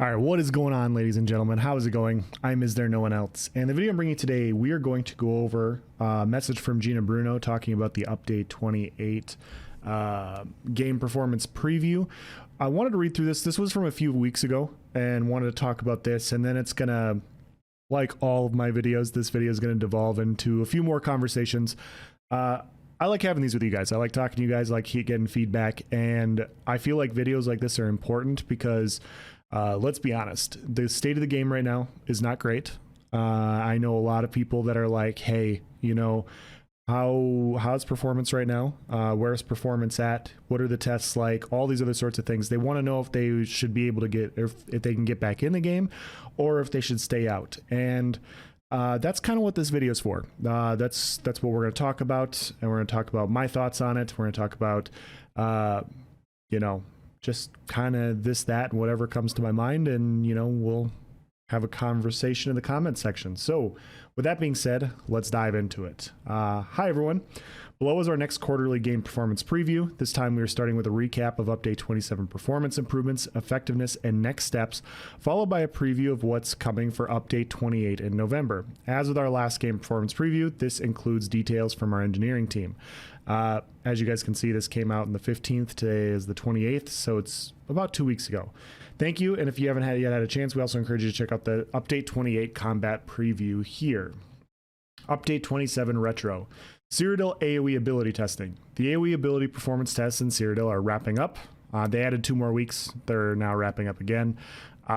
All right, what is going on, ladies and gentlemen? How is it going? I'm Is There No One Else? And the video I'm bringing today, we are going to go over a message from Gina Bruno talking about the update 28 game performance preview. I wanted to read through this. This was from a few weeks ago and wanted to talk about this. And then it's going to, like all of my videos, this video is going to devolve into a few more conversations. I like having these with you guys. I like talking to you guys, I like getting feedback. And I feel like videos like this are important because let's be honest, the state of the game right now is not great. I know a lot of people that are like, hey, you know, how's performance right now? Where's performance at? What are the tests like? All these other sorts of things. They want to know if they should be able to get, if they can get back in the game or if they should stay out. And that's kind of what this video is for. That's what we're going to talk about. And we're going to talk about my thoughts on it. We're going to talk about, you know, just kind of this, that, and whatever comes to my mind. And, you know, we'll have a conversation in the comment section. So with that being said, let's dive into it. Hi, everyone. Below is our next quarterly game performance preview. This time we are starting with a recap of Update 27 performance improvements, effectiveness, and next steps, followed by a preview of what's coming for Update 28 in November. As with our last game performance preview, this includes details from our engineering team. As you guys can see, this came out on the 15th. Today is the 28th, so it's about 2 weeks ago. Thank you, and if you haven't yet had a chance, we also encourage you to check out the Update 28 combat preview here. Update 27 Retro. Cyrodiil AOE ability testing. The AOE ability performance tests in Cyrodiil are wrapping up. They added 2 more weeks. They're now wrapping up again.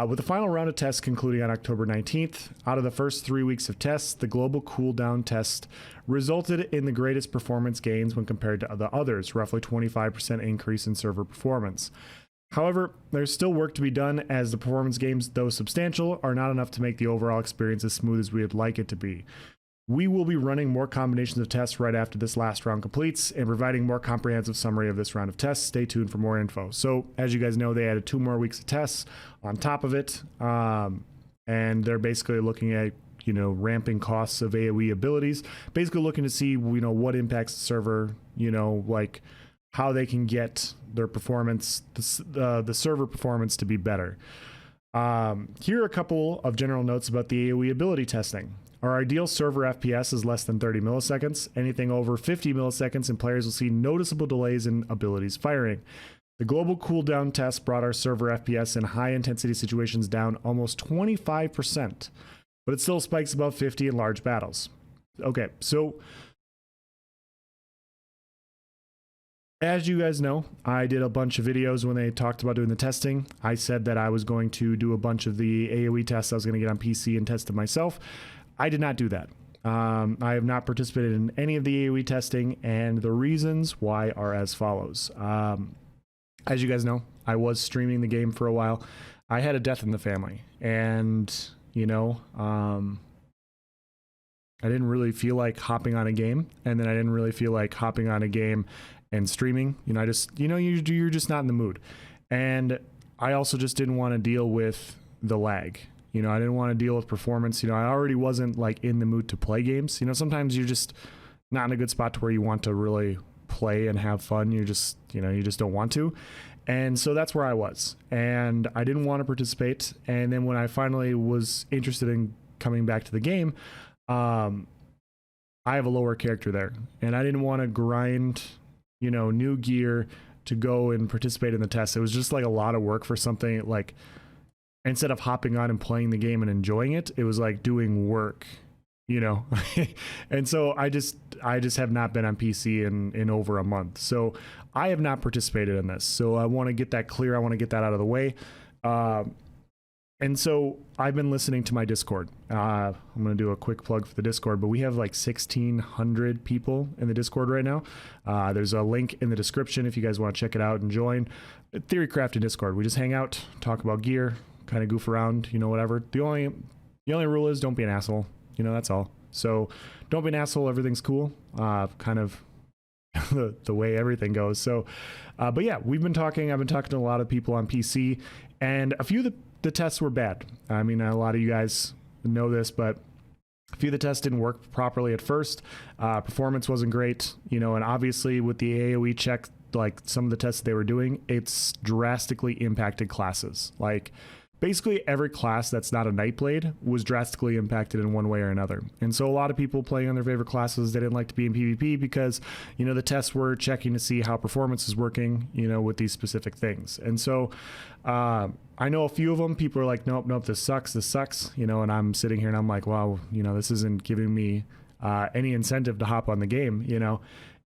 With the final round of tests concluding on October 19th, out of the first 3 weeks of tests, the global cooldown test resulted in the greatest performance gains when compared to the others, roughly 25% increase in server performance. However, there's still work to be done as the performance gains, though substantial, are not enough to make the overall experience as smooth as we would like it to be. We will be running more combinations of tests right after this last round completes and providing more comprehensive summary of this round of tests. Stay tuned for more info. So as you guys know, they added 2 more weeks of tests on top of it. And they're basically looking at, you know, ramping costs of AOE abilities, basically looking to see, you know, what impacts the server, you know, like how they can get their performance, the server performance to be better. Here are a couple of general notes about the AOE ability testing. Our ideal server FPS is less than 30 milliseconds. Anything over 50 milliseconds and players will see noticeable delays in abilities firing. The global cooldown test brought our server FPS in high intensity situations down almost 25%, but it still spikes above 50 in large battles. Okay, so as you guys know, I did a bunch of videos when they talked about doing the testing. I said that I was going to do a bunch of the AOE tests I was going to get on PC and test it myself. I did not do that. I have not participated in any of the AOE testing, and the reasons why are as follows. As you guys know, I was streaming the game for a while. I had a death in the family, and, you know, I didn't really feel like hopping on a game, and then I didn't really feel like hopping on a game and streaming. You know, I just, you know, you're just not in the mood. And I also just didn't want to deal with the lag. You know, I didn't want to deal with performance. You know, I already wasn't like in the mood to play games. You know, sometimes you're just not in a good spot to where you want to really play and have fun. You just, you know, you just don't want to. And so that's where I was. And I didn't want to participate. And then when I finally was interested in coming back to the game, I have a lower character there. And I didn't want to grind, you know, new gear to go and participate in the test. It was just like a lot of work for something like, instead of hopping on and playing the game and enjoying it, it was like doing work, you know? And so I just have not been on PC in over a month. So I have not participated in this. So I want to get that clear. I want to get that out of the way. And so I've been listening to my Discord. I'm going to do a quick plug for the Discord, but we have like 1,600 people in the Discord right now. There's a link in the description if you guys want to check it out and join. Theory Crafting Discord. We just hang out, talk about gear, kind of goof around, you know, whatever. The only rule is don't be an asshole. You know, that's all. So don't be an asshole. Everything's cool. Kind of the way everything goes. So, but yeah, I've been talking to a lot of people on PC, and a few of the tests were bad. I mean, a lot of you guys know this, but a few of the tests didn't work properly at first. Performance wasn't great, you know, and obviously with the AOE check, like some of the tests they were doing, it's drastically impacted classes. Like basically every class that's not a Nightblade was drastically impacted in one way or another. And so a lot of people playing on their favorite classes, they didn't like to be in PvP because, you know, the tests were checking to see how performance is working, you know, with these specific things. And so I know a few of them, people are like, nope, this sucks, you know, and I'm sitting here and I'm like, wow, you know, this isn't giving me any incentive to hop on the game, you know.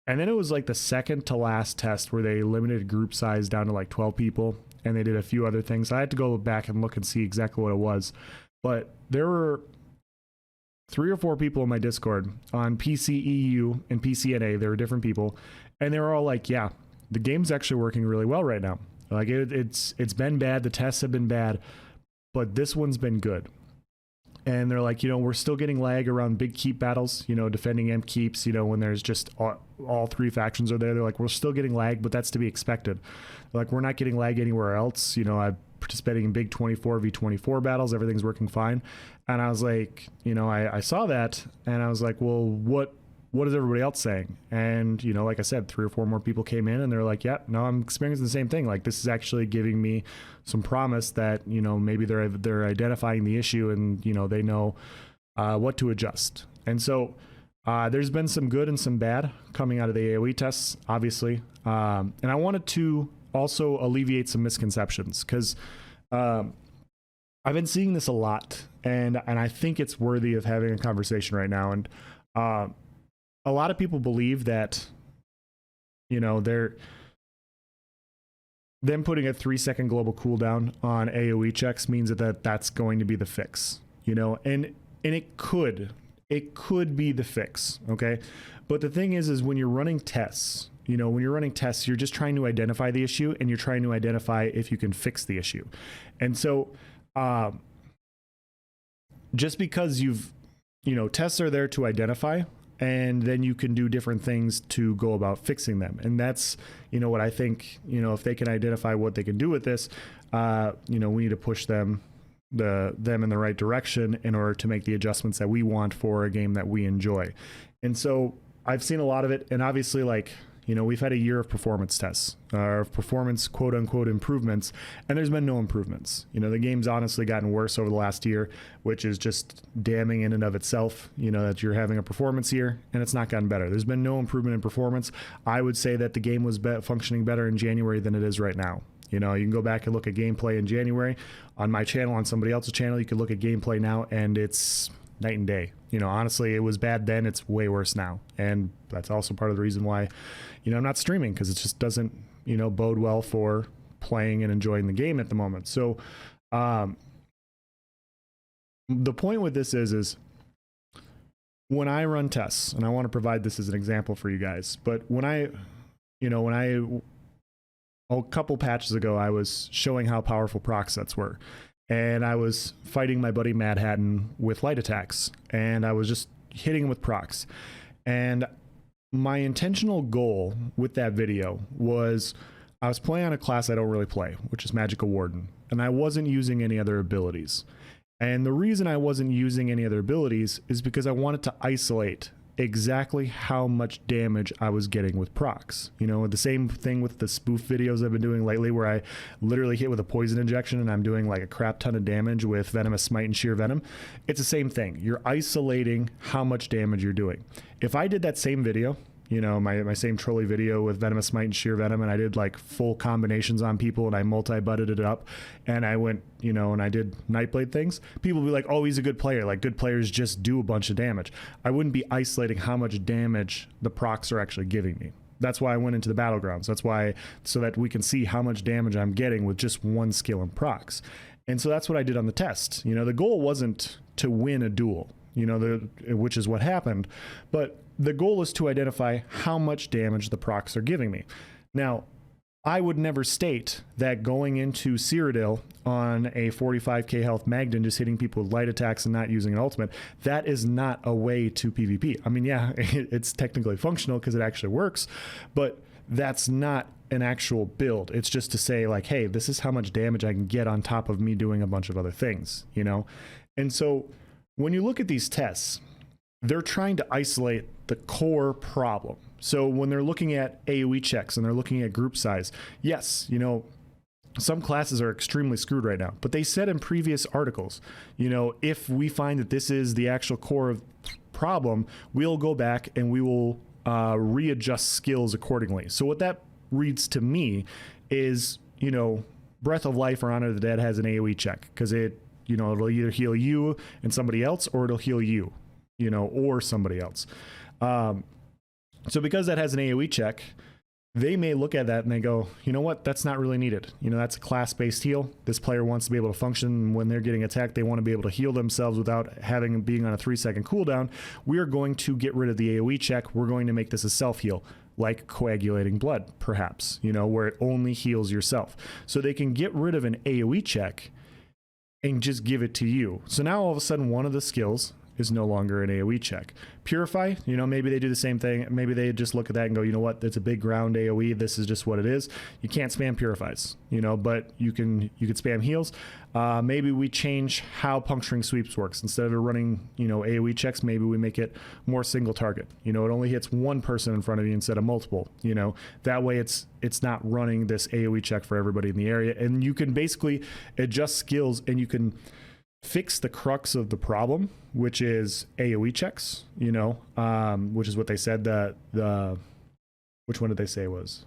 And then it was like the second to last test where they limited group size down to like 12 people. And they did a few other things. I had to go back and look and see exactly what it was. But there were 3 or 4 people in my Discord on PCEU and PCNA. There were different people. And they were all like, yeah, the game's actually working really well right now. Like it's been bad. The tests have been bad. But this one's been good. And they're like, you know, we're still getting lag around big keep battles, you know, defending imp keeps, you know, when there's just all 3 factions are there. They're like, we're still getting lag, but that's to be expected. They're like, we're not getting lag anywhere else. You know, I'm participating in big 24v24 battles. Everything's working fine. And I was like, you know, I saw that and I was like, well, what is everybody else saying? And, you know, like I said, 3 or 4 more people came in and they're like, yeah, no, I'm experiencing the same thing. Like, this is actually giving me some promise that, you know, maybe they're identifying the issue and, you know, they know what to adjust. And so there's been some good and some bad coming out of the AOE tests, obviously. And I wanted to also alleviate some misconceptions because I've been seeing this a lot and I think it's worthy of having a conversation right now. And a lot of people believe that, you know, them putting a 3-second global cooldown on AOE checks means that's going to be the fix, you know, and it could be the fix. Okay. But the thing is when you're running tests, you know, when you're running tests, you're just trying to identify the issue and you're trying to identify if you can fix the issue. And so, just because you know, tests are there to identify, and then you can do different things to go about fixing them. And that's, you know, what I think, you know, if they can identify what they can do with this, you know, we need to push them in the right direction in order to make the adjustments that we want for a game that we enjoy. And so I've seen a lot of it. And obviously, like, you know, we've had a year of performance tests, of performance quote unquote improvements, and there's been no improvements. You know, the game's honestly gotten worse over the last year, which is just damning in and of itself, you know, that you're having a performance year and it's not gotten better. There's been no improvement in performance. I would say that the game was functioning better in January than it is right now. You know, you can go back and look at gameplay in January on my channel, on somebody else's channel. You can look at gameplay now and it's night and day. You know, honestly, it was bad then. It's way worse now. And that's also part of the reason why, you know, I'm not streaming, because it just doesn't, you know, bode well for playing and enjoying the game at the moment. So the point with this is when I run tests, and I want to provide this as an example for you guys, but a couple patches ago, I was showing how powerful proc sets were. And I was fighting my buddy Mad Hatton with light attacks, and I was just hitting him with procs. And my intentional goal with that video was I was playing on a class I don't really play, which is Magical Warden, and I wasn't using any other abilities. And the reason I wasn't using any other abilities is because I wanted to isolate exactly how much damage I was getting with procs. You know, the same thing with the spoof videos I've been doing lately, where I literally hit with a poison injection and I'm doing like a crap ton of damage with venomous smite and sheer venom. It's the same thing. You're isolating how much damage you're doing. If I did that same video, you know, my same trolley video with venomous smite and sheer venom, and I did like full combinations on people and I multi-butted it up and I went, you know, and I did Nightblade things, people would be like, oh, he's a good player. Like, good players just do a bunch of damage. I wouldn't be isolating how much damage the procs are actually giving me. That's why I went into the battlegrounds. That's why, so that we can see how much damage I'm getting with just one skill in procs. And so that's what I did on the test. You know, the goal wasn't to win a duel, you know, which is what happened, but the goal is to identify how much damage the procs are giving me. Now, I would never state that going into Cyrodiil on a 45k health Magden, just hitting people with light attacks and not using an ultimate, that is not a way to PvP. I mean, yeah, it's technically functional because it actually works, but that's not an actual build. It's just to say like, hey, this is how much damage I can get on top of me doing a bunch of other things, you know? And so when you look at these tests, they're trying to isolate the core problem. So when they're looking at AOE checks and they're looking at group size, yes, you know, some classes are extremely screwed right now, but they said in previous articles, you know, if we find that this is the actual core of problem, we'll go back and we will readjust skills accordingly. So what that reads to me is, you know, Breath of Life or Honor of the Dead has an AoE check because it, you know, it'll either heal you and somebody else, or it'll heal you, you know, or somebody else. So because that has an AoE check, they may look at that and they go, you know what, that's not really needed. You know, that's a class-based heal. This player wants to be able to function when they're getting attacked. They want to be able to heal themselves without being on a 3-second cooldown. We are going to get rid of the AoE check. We're going to make this a self-heal, like coagulating blood, perhaps, you know, where it only heals yourself. So they can get rid of an AoE check and just give it to you. So now all of a sudden one of the skills is no longer an AoE check. Purify, you know, maybe they do the same thing. Maybe they just look at that and go, you know what, it's a big ground AoE. This is just what it is. You can't spam purifies, you know, but you can spam heals. Maybe we change how puncturing sweeps works. Instead of running, you know, AoE checks, maybe we make it more single target. You know, it only hits one person in front of you instead of multiple, you know, that way it's not running this AoE check for everybody in the area. And you can basically adjust skills and you can fix the crux of the problem, which is AoE checks, you know, which is what they said which one did they say was?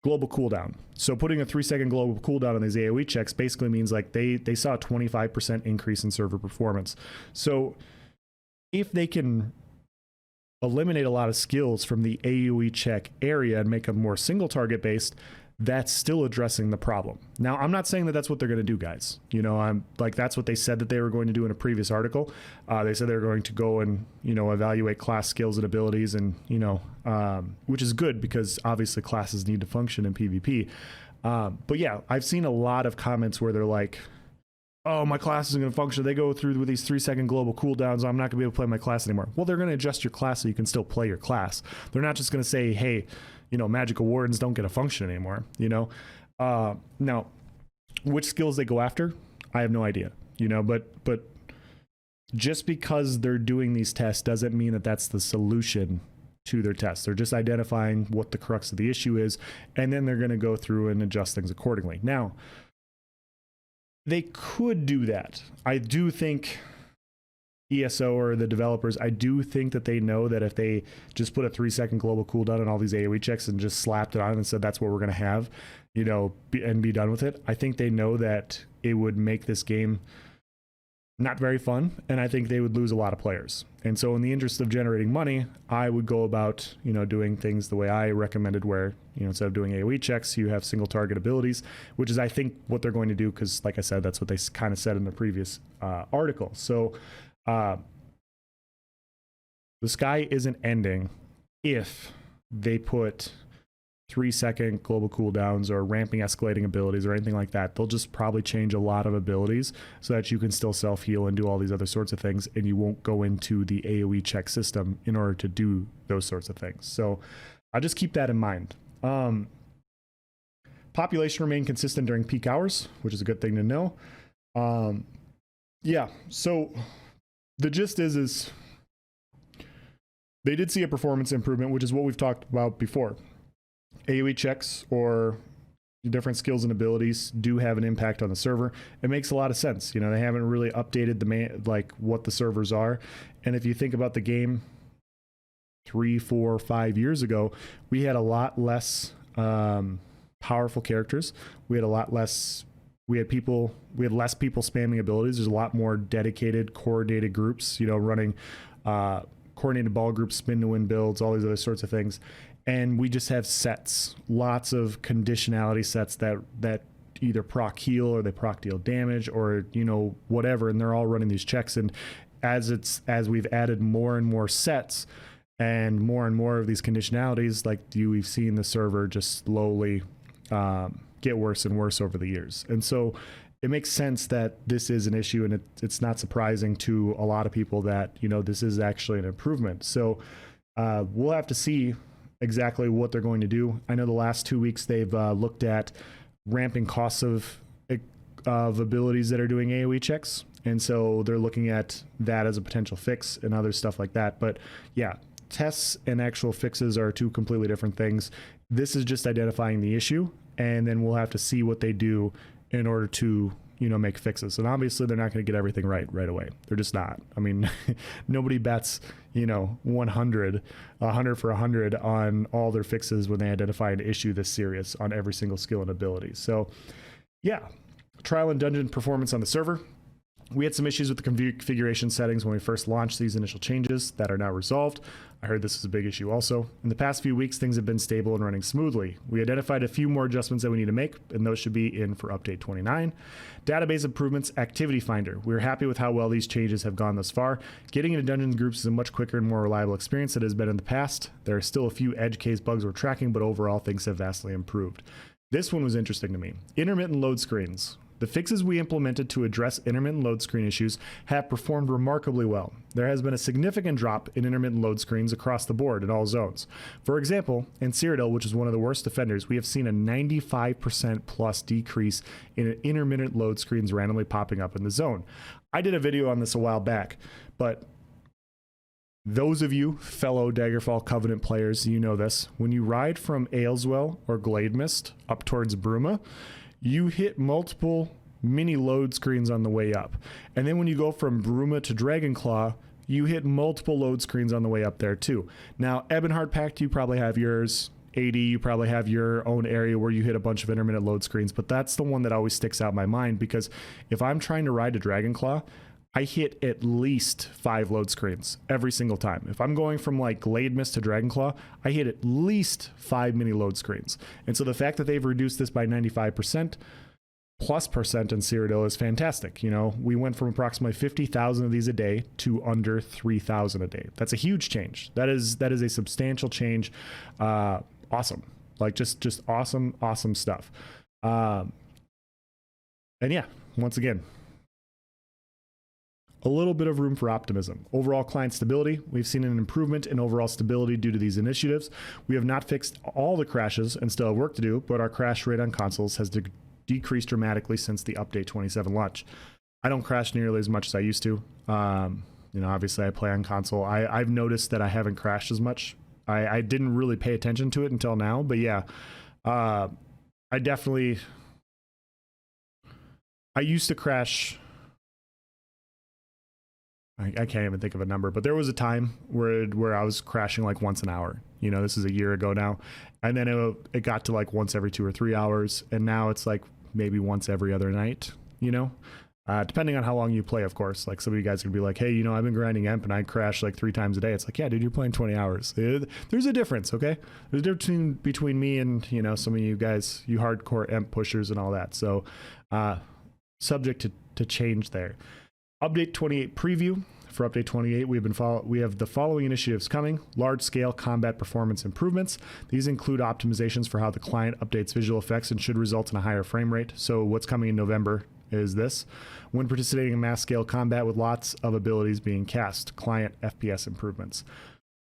Global cooldown. So putting a 3-second global cooldown on these AoE checks basically means like they saw a 25% increase in server performance. So if they can eliminate a lot of skills from the AoE check area and make them more single target based, that's still addressing the problem. Now, I'm not saying that that's what they're going to do, guys. You know, I'm like, that's what they said that they were going to do in a previous article. They said they were going to go and, you know, evaluate class skills and abilities and, you know, which is good because obviously classes need to function in PvP. But yeah, I've seen a lot of comments where they're like, oh, my class isn't going to function. They go through with these 3-second global cooldowns. I'm not going to be able to play my class anymore. Well, they're going to adjust your class so you can still play your class. They're not just going to say, hey, you know, magical wardens don't get a function anymore, you know. Now, which skills they go after, I have no idea, you know, but just because they're doing these tests doesn't mean that that's the solution to their tests. They're just identifying what the crux of the issue is, and then they're going to go through and adjust things accordingly. Now, they could do that. I do think ESO or the developers, I do think that they know that if they just put a 3-second global cooldown on all these AoE checks and just slapped it on and said that's what we're going to have, you know, and be done with it, I think they know that it would make this game not very fun, and I think they would lose a lot of players. And so in the interest of generating money, I would go about, you know, doing things the way I recommended, where, you know, instead of doing AoE checks, you have single target abilities, which is, I think, what they're going to do, because like I said, that's what they kind of said in the previous article. So the sky isn't ending if they put 3-second global cooldowns or ramping escalating abilities or anything like that. They'll just probably change a lot of abilities so that you can still self-heal and do all these other sorts of things, and you won't go into the AoE check system in order to do those sorts of things. So I just keep that in mind. Population remained consistent during peak hours, which is a good thing to know. Yeah, so the gist is they did see a performance improvement, which is what we've talked about before. AoE checks or different skills and abilities do have an impact on the server. It makes a lot of sense. You know, they haven't really updated like what the servers are. And if you think about the game 3, 4, 5 years ago, we had a lot less powerful characters. We had less people spamming abilities. There's a lot more dedicated, coordinated groups, you know, running coordinated ball groups, spin to win builds, all these other sorts of things. And we just have sets, lots of conditionality sets that either proc heal or they proc deal damage or, you know, whatever. And they're all running these checks. And as we've added more and more sets and more of these conditionalities, like we've seen the server just slowly get worse and worse over the years. And so it makes sense that this is an issue, and it's not surprising to a lot of people that, you know, this is actually an improvement. So we'll have to see exactly what they're going to do. I know the last 2 weeks they've looked at ramping costs of abilities that are doing AoE checks, and so they're looking at that as a potential fix and other stuff like that. But yeah, tests and actual fixes are two completely different things. This is just identifying the issue and then we'll have to see what they do in order to, you know, make fixes. And obviously they're not going to get everything right away. They're just not. I mean, nobody bets, you know, 100 for 100 on all their fixes when they identify an issue this serious on every single skill and ability. So yeah, trial and dungeon performance on the server. We had some issues with the configuration settings when we first launched these initial changes that are now resolved. I heard this is a big issue also. In the past few weeks, things have been stable and running smoothly. We identified a few more adjustments that we need to make, and those should be in for update 29. Database improvements, activity finder. We're happy with how well these changes have gone thus far. Getting into dungeon groups is a much quicker and more reliable experience than it has been in the past. There are still a few edge case bugs we're tracking, but overall things have vastly improved. This one was interesting to me. Intermittent load screens. The fixes we implemented to address intermittent load screen issues have performed remarkably well. There has been a significant drop in intermittent load screens across the board in all zones. For example, in Cyrodiil, which is one of the worst offenders, we have seen a 95% plus decrease in intermittent load screens randomly popping up in the zone. I did a video on this a while back, but those of you fellow Daggerfall Covenant players, you know this. When you ride from Ayleswell or Glademist up towards Bruma, you hit multiple mini load screens on the way up. And then when you go from Bruma to Dragonclaw, you hit multiple load screens on the way up there too. Now, Ebonheart Pact, you probably have yours. AD, you probably have your own area where you hit a bunch of intermittent load screens, but that's the one that always sticks out in my mind, because if I'm trying to ride a Dragonclaw, I hit at least 5 load screens every single time. If I'm going from like Glademist to Dragonclaw, I hit at least 5 mini load screens. And so the fact that they've reduced this by 95% plus percent in Cyrodiil is fantastic. You know, we went from approximately 50,000 of these a day to under 3,000 a day. That's a huge change. That is a substantial change. Awesome. Like just awesome stuff. And yeah, once again, a little bit of room for optimism. Overall client stability. We've seen an improvement in overall stability due to these initiatives. We have not fixed all the crashes and still have work to do, but our crash rate on consoles has decreased dramatically since the update 27 launch. I don't crash nearly as much as I used to. You know, obviously I play on console. I've noticed that I haven't crashed as much. I didn't really pay attention to it until now, but yeah, I used to crash. I can't even think of a number, but there was a time where I was crashing like once an hour. You know, this is a year ago now. And then it got to like once every 2 or 3 hours. And now it's like maybe once every other night, you know, depending on how long you play, of course. Like some of you guys could be like, hey, you know, I've been grinding EMP and I crash like 3 times a day. It's like, yeah, dude, you're playing 20 hours. There's a difference, okay? There's a difference between me and, you know, some of you guys, you hardcore EMP pushers and all that. So subject to change there. Update 28 preview. For update 28, we have the following initiatives coming: large-scale combat performance improvements. These include optimizations for how the client updates visual effects and should result in a higher frame rate. So what's coming in November is this: when participating in mass-scale combat with lots of abilities being cast, client FPS improvements.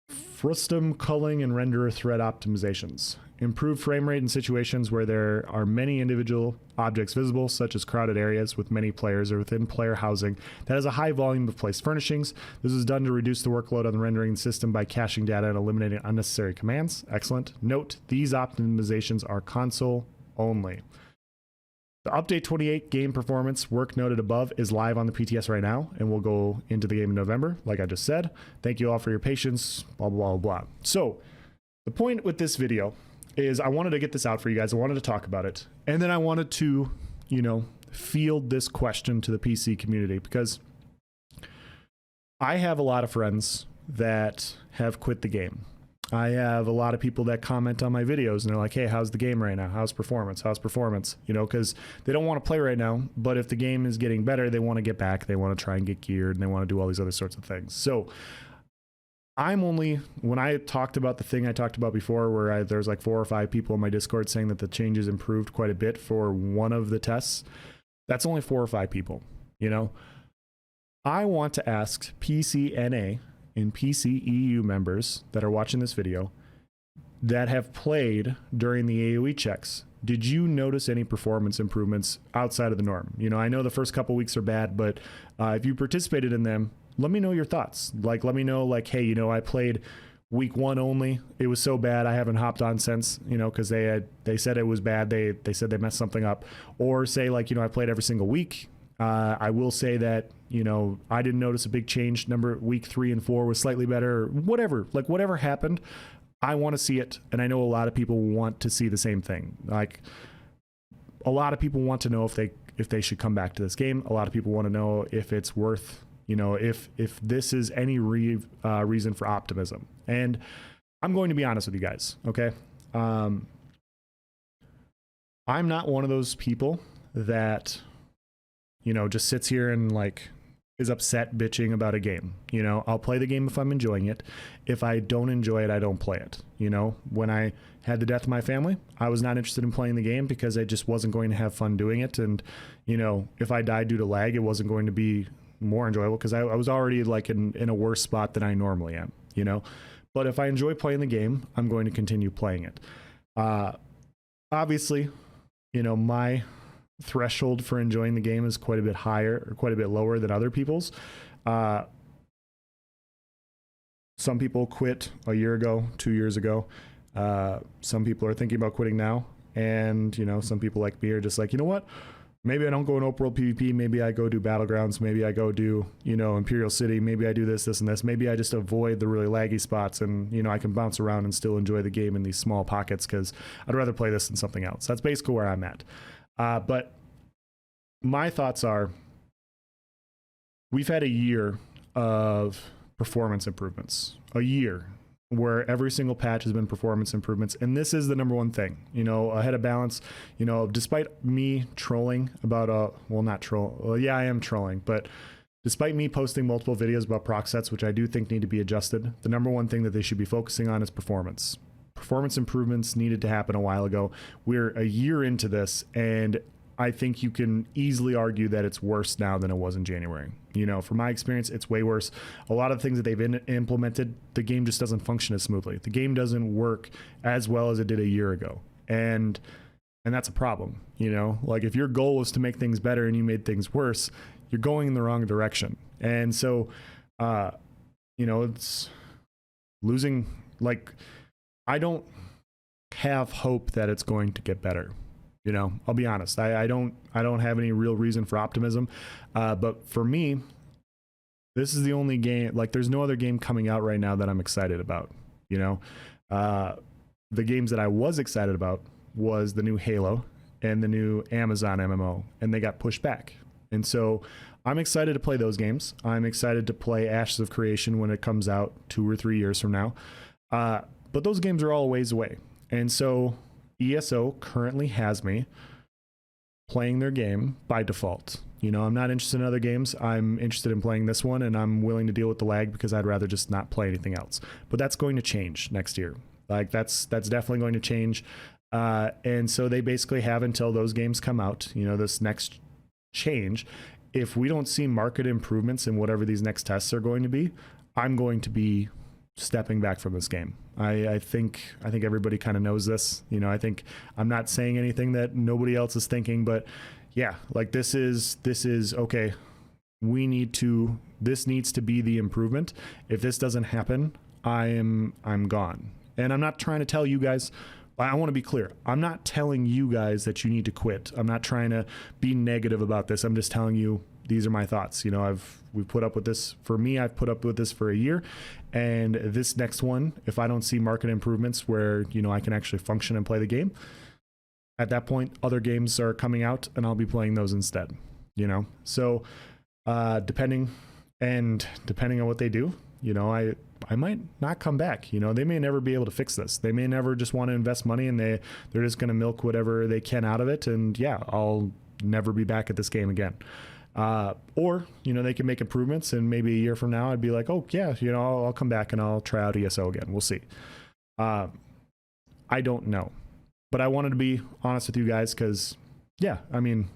Frustum culling and renderer thread optimizations. Improved frame rate in situations where there are many individual objects visible, such as crowded areas with many players or within player housing that has a high volume of placed furnishings. This is done to reduce the workload on the rendering system by caching data and eliminating unnecessary commands. Excellent. Note, these optimizations are console only. The update 28 game performance work noted above is live on the PTS right now, and we'll go into the game in November, like I just said. Thank you all for your patience, blah, blah, blah, blah. So the point with this video is I wanted to get this out for you guys. I wanted to talk about it. And then I wanted to, you know, field this question to the PC community, because I have a lot of friends that have quit the game. I have a lot of people that comment on my videos and they're like, hey, how's the game right now? How's performance? How's performance? You know, because they don't want to play right now, but if the game is getting better, they want to get back. They want to try and get geared and they want to do all these other sorts of things. So when I talked about the thing I talked about before, where there's like 4 or 5 people in my Discord saying that the changes improved quite a bit for one of the tests, that's only 4 or 5 people, you know? I want to ask PCNA and PCEU members that are watching this video that have played during the AOE checks, did you notice any performance improvements outside of the norm? You know, I know the first couple weeks are bad, but if you participated in them, let me know your thoughts. Like, let me know, like, hey, you know, I played week 1 only. It was so bad I haven't hopped on since, because they said it was bad. They said they messed something up. Or say like, I played every single week. I will say that, I didn't notice a big change. Week 3 and 4 was slightly better, or whatever happened. I want to see it. And I know a lot of people want to see the same thing. Like, a lot of people want to know if they should come back to this game. A lot of people want to know if it's worth, if this is any reason for optimism. And I'm going to be honest with you guys, okay? I'm not one of those people that, just sits here and like is upset bitching about a game. I'll play the game if I'm enjoying it. If I don't enjoy it, I don't play it. When I had the death of my family, I was not interested in playing the game because I just wasn't going to have fun doing it. And, if I died due to lag, it wasn't going to be more enjoyable because I was already like in a worse spot than I normally am, But if I enjoy playing the game, I'm going to continue playing it. Obviously, my threshold for enjoying the game is quite a bit higher or quite a bit lower than other people's. Some people quit a year ago, 2 years ago. Some people are thinking about quitting now. And, some people like me are just like, you know what? Maybe I don't go in open world PvP. Maybe I go do Battlegrounds. Maybe I go do, Imperial City. Maybe I do this, and this. Maybe I just avoid the really laggy spots and, I can bounce around and still enjoy the game in these small pockets because I'd rather play this than something else. That's basically where I'm at. But my thoughts are, we've had a year of performance improvements, a year where every single patch has been performance improvements. And this is the number one thing, ahead of balance, despite me trolling about, I am trolling, but despite me posting multiple videos about proc sets, which I do think need to be adjusted, the number one thing that they should be focusing on is performance. Performance improvements needed to happen a while ago. We're a year into this, and I think you can easily argue that it's worse now than it was in January. From my experience, it's way worse. A lot of the things that they've implemented, the game just doesn't function as smoothly. The game doesn't work as well as it did a year ago. And that's a problem, Like, if your goal was to make things better and you made things worse, you're going in the wrong direction. And so, it's losing, like, I don't have hope that it's going to get better. I'll be honest. I don't have any real reason for optimism. But for me, this is the only game, like, there's no other game coming out right now that I'm excited about. The games that I was excited about was the new Halo and the new Amazon MMO, and they got pushed back. And so I'm excited to play those games. I'm excited to play Ashes of Creation when it comes out 2 or 3 years from now. But those games are all a ways away. And so ESO currently has me playing their game by default. I'm not interested in other games. I'm interested in playing this one, and I'm willing to deal with the lag because I'd rather just not play anything else. But that's going to change next year. Like, that's definitely going to change. And so they basically have until those games come out, this next change. If we don't see market improvements in whatever these next tests are going to be, I'm going to be stepping back from this game. I think everybody kind of knows this. I think I'm not saying anything that nobody else is thinking, but yeah, like, this is okay. This needs to be the improvement. If this doesn't happen, I'm gone. And I'm not trying to tell you guys, I want to be clear. I'm not telling you guys that you need to quit. I'm not trying to be negative about this. I'm just telling you, these are my thoughts. We've put up with this. For me, I've put up with this for a year, and this next one, if I don't see market improvements where, I can actually function and play the game, at that point, other games are coming out and I'll be playing those instead, So, depending on what they do, I might not come back. They may never be able to fix this. They may never just want to invest money, and they're just going to milk whatever they can out of it. And yeah, I'll never be back at this game again. Or, they can make improvements, and maybe a year from now I'd be like, oh yeah, I'll come back and I'll try out ESO again. We'll see. I don't know, but I wanted to be honest with you guys because, yeah, I mean,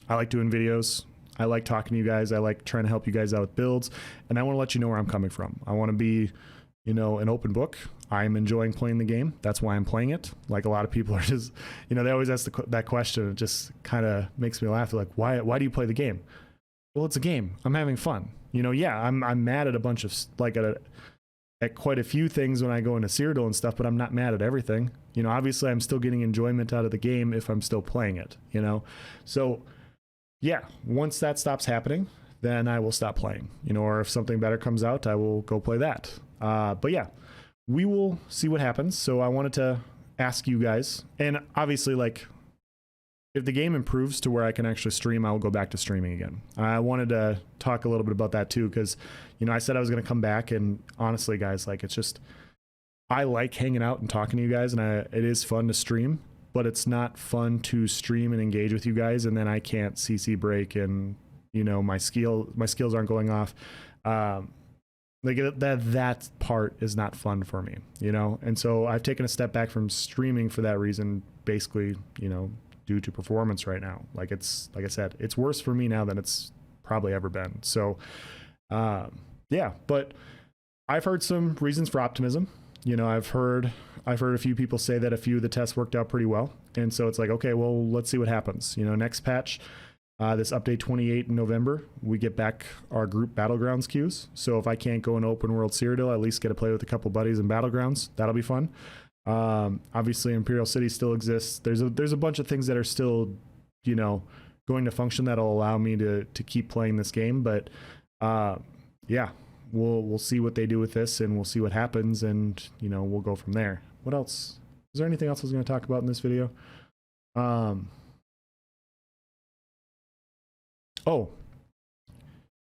I like doing videos. I like talking to you guys. I like trying to help you guys out with builds, and I want to let you know where I'm coming from. I want to be, an open book. I'm enjoying playing the game. That's why I'm playing it. Like, a lot of people are just, they always ask that question. It just kind of makes me laugh. They're like, why do you play the game? Well, it's a game. I'm having fun. Yeah, I'm mad at a bunch of, like, at quite a few things when I go into Cyrodiil and stuff, but I'm not mad at everything. You know, obviously I'm still getting enjoyment out of the game if I'm still playing it, you know? So yeah, once that stops happening, then I will stop playing, you know, or if something better comes out, I will go play that. But yeah, we will see what happens. So I wanted to ask you guys, and obviously, like, if the game improves to where I can actually stream, I will go back to streaming again. I wanted to talk a little bit about that too, because, you know, I said I was going to come back, and honestly, guys, like, it's just, I like hanging out and talking to you guys, and it is fun to stream, but it's not fun to stream and engage with you guys, and then I can't CC break, and, you know, my skills aren't going off. Like that part is not fun for me, you know? And so I've taken a step back from streaming for that reason, basically, you know, due to performance right now. Like I said, it's worse for me now than it's probably ever been. So, yeah, but I've heard some reasons for optimism. You know, I've heard a few people say that a few of the tests worked out pretty well. And so it's like, okay, well, let's see what happens. You know, next patch, this update 28 in November, we get back our group Battlegrounds queues. So if I can't go in open world Cyrodiil, at least get to play with a couple buddies in Battlegrounds. That'll be fun. Obviously Imperial City still exists. There's a bunch of things that are still, you know, going to function that'll allow me to keep playing this game. But yeah, we'll see what they do with this, and we'll see what happens, and, you know, we'll go from there. What else? Is there anything else I was going to talk about in this video? Oh,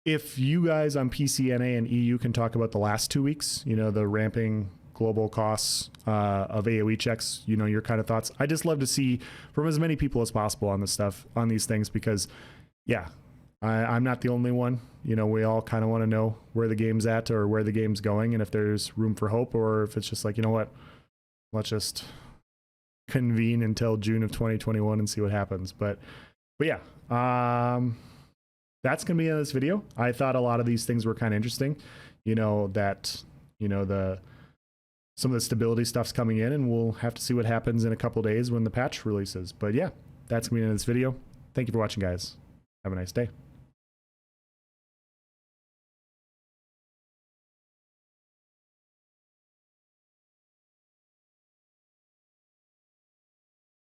if you guys on PCNA and EU can talk about the last 2 weeks, you know, the ramping global costs of AOE checks, you know, your kind of thoughts. I just love to see from as many people as possible on this stuff, on these things, because yeah, I'm not the only one. You know, we all kind of want to know where the game's at or where the game's going, and if there's room for hope, or if it's just like, you know what, let's just convene until June of 2021 and see what happens. But yeah, that's gonna be in this video. I thought a lot of these things were kind of interesting, you know, that, you know, some of the stability stuff's coming in, and we'll have to see what happens in a couple days when the patch releases. But yeah, that's gonna be in this video. Thank you for watching, guys. Have a nice day.